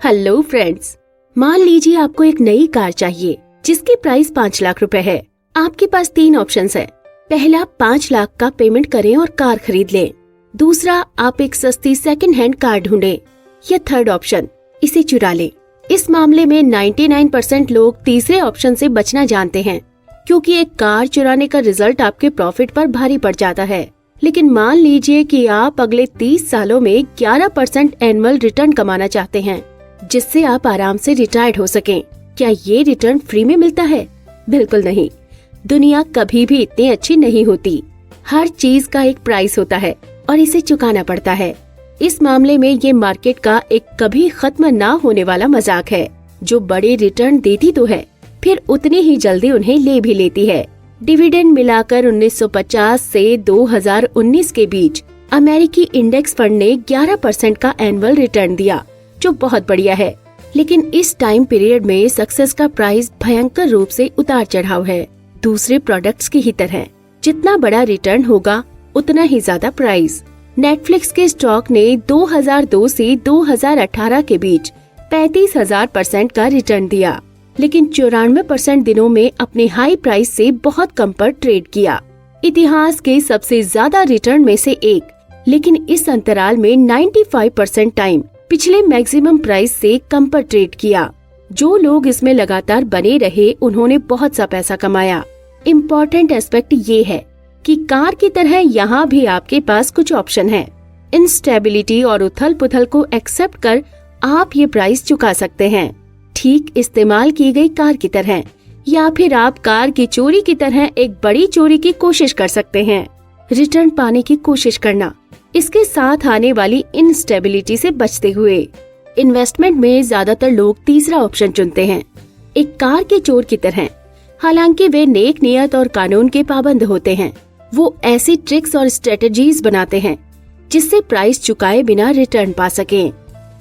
Hello friends, मान लीजिए आपको एक नई कार चाहिए जिसकी प्राइस 5 लाख रुपए है। आपके पास 3 ऑप्शंस है। पहला, 5 लाख का पेमेंट करें और कार खरीद लें। दूसरा, आप एक सस्ती सेकंड हैंड कार ढूंढें। या थर्ड ऑप्शन, इसे चुरा लें। इस मामले में 99% लोग तीसरे ऑप्शन से बचना जानते हैं, क्योंकि एक कार चुराने का रिजल्ट आपके प्रॉफिट पर भारी पड़ जाता है। लेकिन मान लीजिए कि आप अगले 30 सालों में 11% एनुअल रिटर्न कमाना चाहते हैं, जिससे आप आराम से रिटायर्ड हो सकें। क्या ये रिटर्न फ्री में मिलता है? बिल्कुल नहीं। दुनिया कभी भी इतनी अच्छी नहीं होती। हर चीज का एक प्राइस होता है और इसे चुकाना पड़ता है। इस मामले में ये मार्केट का एक कभी खत्म ना होने वाला मजाक है, जो बड़े रिटर्न देती तो है, फिर उतनी ही जल्दी उन्हें ले भी लेती है। डिविडेंड मिलाकर 1950 से 2019 के बीच अमेरिकी इंडेक्स फंड ने 11% का एनुअल रिटर्न दिया, जो बहुत बढ़िया है। लेकिन इस टाइम पीरियड में सक्सेस का प्राइस भयंकर रूप से उतार चढ़ाव है। दूसरे प्रोडक्ट्स की ही तरह जितना बड़ा रिटर्न होगा उतना ही ज्यादा प्राइस। नेटफ्लिक्स के स्टॉक ने 2002 से 2018 के बीच 35,000% का रिटर्न दिया, लेकिन 94% दिनों में अपने हाई प्राइस से बहुत कम पर ट्रेड किया। इतिहास के सबसे ज्यादा रिटर्न में से एक, लेकिन इस अंतराल में 95% टाइम पिछले मैक्सिमम प्राइस से कम पर ट्रेड किया। जो लोग इसमें लगातार बने रहे उन्होंने बहुत सा पैसा कमाया। इम्पोर्टेंट एस्पेक्ट ये है कि कार की तरह यहाँ भी आपके पास कुछ ऑप्शन है। इंस्टेबिलिटी और उथल पुथल को एक्सेप्ट कर आप ये प्राइस चुका सकते हैं, ठीक इस्तेमाल की गई कार की तरह। या फिर आप कार की चोरी की तरह एक बड़ी चोरी की कोशिश कर सकते हैं, रिटर्न पाने की कोशिश करना, इसके साथ आने वाली इंस्टेबिलिटी से बचते हुए। इन्वेस्टमेंट में ज्यादातर लोग तीसरा ऑप्शन चुनते हैं, एक कार के चोर की तरह। हालांकि वे नेक नियत और कानून के पाबंद होते हैं। वो ऐसी ट्रिक्स और स्ट्रेटजीज बनाते हैं जिससे प्राइस चुकाए बिना रिटर्न पा सकें।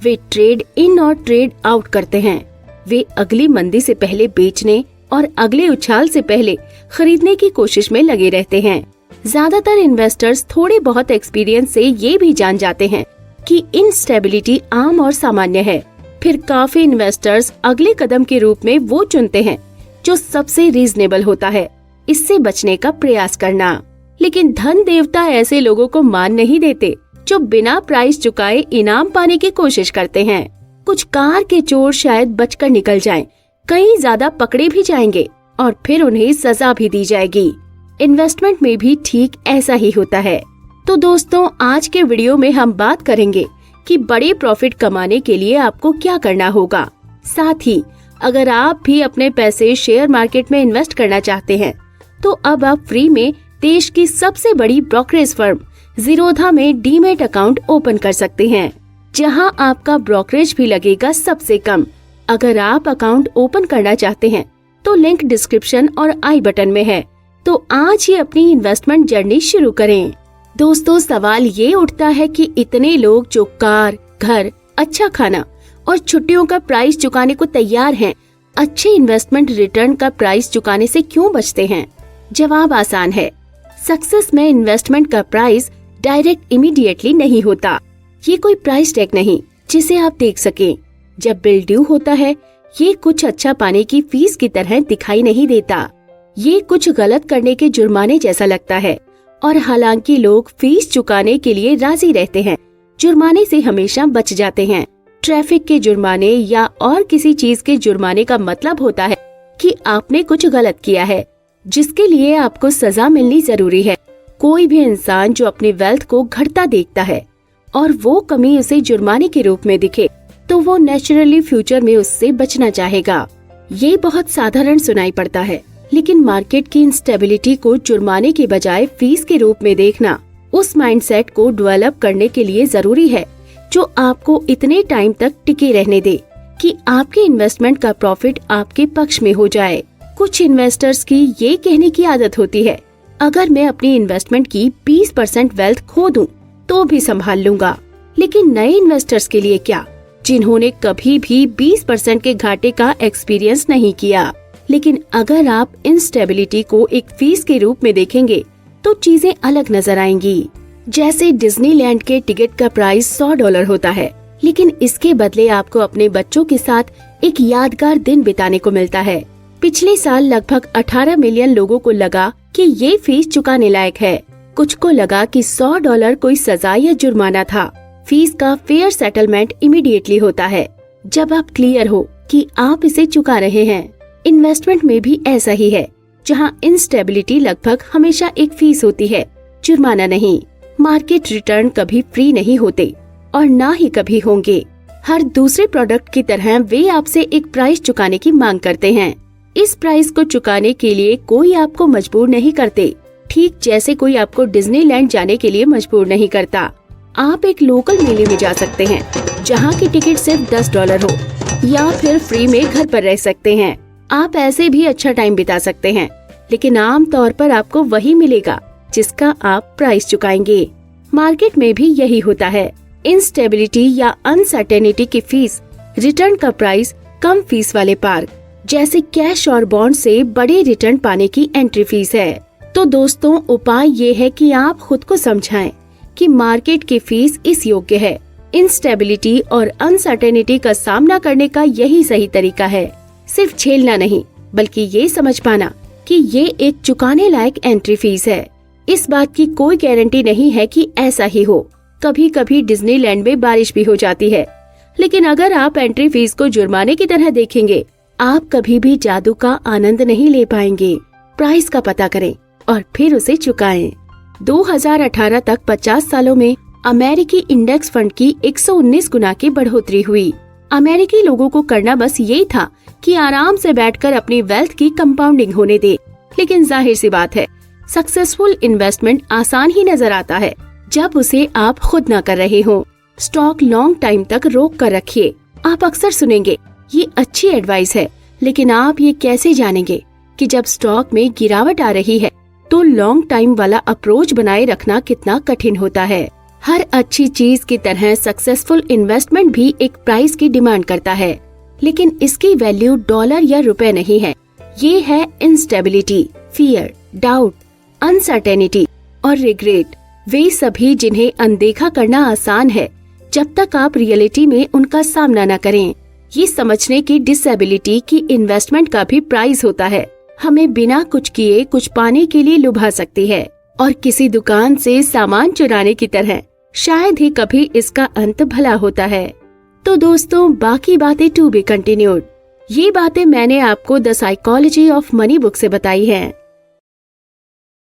वे ट्रेड इन और ट्रेड आउट करते हैं। वे अगली मंदी से पहले बेचने और अगले उछाल से पहले खरीदने की कोशिश में लगे रहते हैं। ज्यादातर इन्वेस्टर्स थोड़े बहुत एक्सपीरियंस से ये भी जान जाते हैं कि इंस्टेबिलिटी आम और सामान्य है। फिर काफी इन्वेस्टर्स अगले कदम के रूप में वो चुनते हैं जो सबसे रीजनेबल होता है, इससे बचने का प्रयास करना। लेकिन धन देवता ऐसे लोगों को मान नहीं देते जो बिना प्राइस चुकाए इनाम पाने की कोशिश करते हैं। कुछ कार के चोर शायद बचकर निकल जाएं, कई ज्यादा पकड़े भी जाएंगे और फिर उन्हें सजा भी दी जाएगी। इन्वेस्टमेंट में भी ठीक ऐसा ही होता है। तो दोस्तों, आज के वीडियो में हम बात करेंगे कि बड़े प्रॉफिट कमाने के लिए आपको क्या करना होगा। साथ ही अगर आप भी अपने पैसे शेयर मार्केट में इन्वेस्ट करना चाहते हैं, तो अब आप फ्री में देश की सबसे बड़ी ब्रोकरेज फर्म ज़ीरोधा में डीमैट अकाउंट ओपन कर सकते हैं, जहां आपका ब्रोकरेज भी लगेगा सबसे कम। अगर आप अकाउंट ओपन करना चाहते हैं तो लिंक डिस्क्रिप्शन और आई बटन में है। तो आज ही अपनी इन्वेस्टमेंट जर्नी शुरू करें। दोस्तों, सवाल ये उठता है कि इतने लोग जो कार, घर, अच्छा खाना और छुट्टियों का प्राइस चुकाने को तैयार हैं, अच्छे इन्वेस्टमेंट रिटर्न का प्राइस चुकाने से क्यों बचते हैं? जवाब आसान है। सक्सेस में इन्वेस्टमेंट का प्राइस डायरेक्ट इमीडिएटली नहीं होता। ये कोई प्राइस टैग नहीं जिसे आप देख सकें। जब बिल ड्यू होता है, ये कुछ अच्छा पाने की फीस की तरह दिखाई नहीं देता। ये कुछ गलत करने के जुर्माने जैसा लगता है। और हालांकि लोग फीस चुकाने के लिए राजी रहते हैं, जुर्माने से हमेशा बच जाते हैं। ट्रैफिक के जुर्माने या और किसी चीज के जुर्माने का मतलब होता है कि आपने कुछ गलत किया है, जिसके लिए आपको सजा मिलनी जरूरी है। कोई भी इंसान जो अपनी वेल्थ को घटता देखता है और वो कमी उसे जुर्माने के रूप में दिखे, तो वो नेचुरली फ्यूचर में उससे बचना चाहेगा। ये बहुत साधारण सुनाई पड़ता है, लेकिन मार्केट की इंस्टेबिलिटी को जुर्माने के बजाय फीस के रूप में देखना उस माइंडसेट को डेवलप करने के लिए जरूरी है जो आपको इतने टाइम तक टिके रहने दे कि आपके इन्वेस्टमेंट का प्रॉफिट आपके पक्ष में हो जाए। कुछ इन्वेस्टर्स की ये कहने की आदत होती है, अगर मैं अपनी इन्वेस्टमेंट की 20% वेल्थ खो दूं तो भी संभाल लूंगा। लेकिन नए इन्वेस्टर्स के लिए क्या, जिन्होंने कभी भी 20% के घाटे का एक्सपीरियंस नहीं किया? लेकिन अगर आप इंस्टेबिलिटी को एक फीस के रूप में देखेंगे तो चीजें अलग नजर आएंगी। जैसे डिज्नीलैंड के टिकट का प्राइस $100 होता है, लेकिन इसके बदले आपको अपने बच्चों के साथ एक यादगार दिन बिताने को मिलता है। पिछले साल लगभग 18 मिलियन लोगों को लगा कि ये फीस चुकाने लायक है। कुछ को लगा कि $100 कोई सजा या जुर्माना था। फीस का फेयर सेटलमेंट इमीडिएटली होता है जब आप क्लियर हो कि आप इसे चुका रहे हैं। इन्वेस्टमेंट में भी ऐसा ही है, जहां इंस्टेबिलिटी लगभग हमेशा एक फीस होती है, जुर्माना नहीं। मार्केट रिटर्न कभी फ्री नहीं होते और ना ही कभी होंगे। हर दूसरे प्रोडक्ट की तरह वे आपसे एक प्राइस चुकाने की मांग करते हैं। इस प्राइस को चुकाने के लिए कोई आपको मजबूर नहीं करते, ठीक जैसे कोई आपको डिज्नीलैंड जाने के लिए मजबूर नहीं करता। आप एक लोकल मेले में जा सकते हैं जहां की टिकट सिर्फ $10 हो, या फिर फ्री में घर पर रह सकते हैं। आप ऐसे भी अच्छा टाइम बिता सकते हैं, लेकिन आम तौर पर आपको वही मिलेगा जिसका आप प्राइस चुकाएंगे। मार्केट में भी यही होता है। इंस्टेबिलिटी या अनसर्टेनिटी की फीस, रिटर्न का प्राइस, कम फीस वाले पार्क जैसे कैश और बॉन्ड से बड़े रिटर्न पाने की एंट्री फीस है। तो दोस्तों, उपाय ये है कि आप खुद को समझाएं कि मार्केट की फीस इस योग्य है। इंस्टेबिलिटी और अनसर्टेनिटी का सामना करने का यही सही तरीका है। सिर्फ झेलना नहीं, बल्कि ये समझ पाना कि ये एक चुकाने लायक एंट्री फीस है। इस बात की कोई गारंटी नहीं है कि ऐसा ही हो। कभी कभी डिज्नीलैंड में बारिश भी हो जाती है, लेकिन अगर आप एंट्री फीस को जुर्माने की तरह देखेंगे, आप कभी भी जादू का आनंद नहीं ले पाएंगे। प्राइस का पता करें और फिर उसे चुकाएं। 2018 तक 50 सालों में अमेरिकी इंडेक्स फंड की 119 गुना की बढ़ोतरी हुई। अमेरिकी लोगों को करना बस यही था कि आराम से बैठकर अपनी वेल्थ की कंपाउंडिंग होने दे। लेकिन जाहिर सी बात है, सक्सेसफुल इन्वेस्टमेंट आसान ही नजर आता है जब उसे आप खुद न कर रहे हो। स्टॉक लॉन्ग टाइम तक रोक कर रखिए। आप अक्सर सुनेंगे, ये अच्छी एडवाइस है, लेकिन आप ये कैसे जानेंगे कि जब स्टॉक में गिरावट आ रही है तो लॉन्ग टाइम वाला अप्रोच बनाए रखना कितना कठिन होता है। हर अच्छी चीज की तरह सक्सेसफुल इन्वेस्टमेंट भी एक प्राइस की डिमांड करता है, लेकिन इसकी वैल्यू डॉलर या रुपए नहीं है। ये है इंस्टेबिलिटी, फियर, डाउट, अनसर्टेनिटी और रिग्रेट। वे सभी जिन्हें अनदेखा करना आसान है जब तक आप रियलिटी में उनका सामना न करें। ये समझने की डिसेबिलिटी की इन्वेस्टमेंट का भी प्राइस होता है। हमें बिना कुछ किए कुछ पाने के लिए लुभा सकती है, और किसी दुकान से सामान चुराने की तरह शायद ही कभी इसका अंत भला होता है। तो दोस्तों, बाकी बातें टू बी कंटिन्यूड। ये बातें मैंने आपको the psychology of money book से बताई हैं।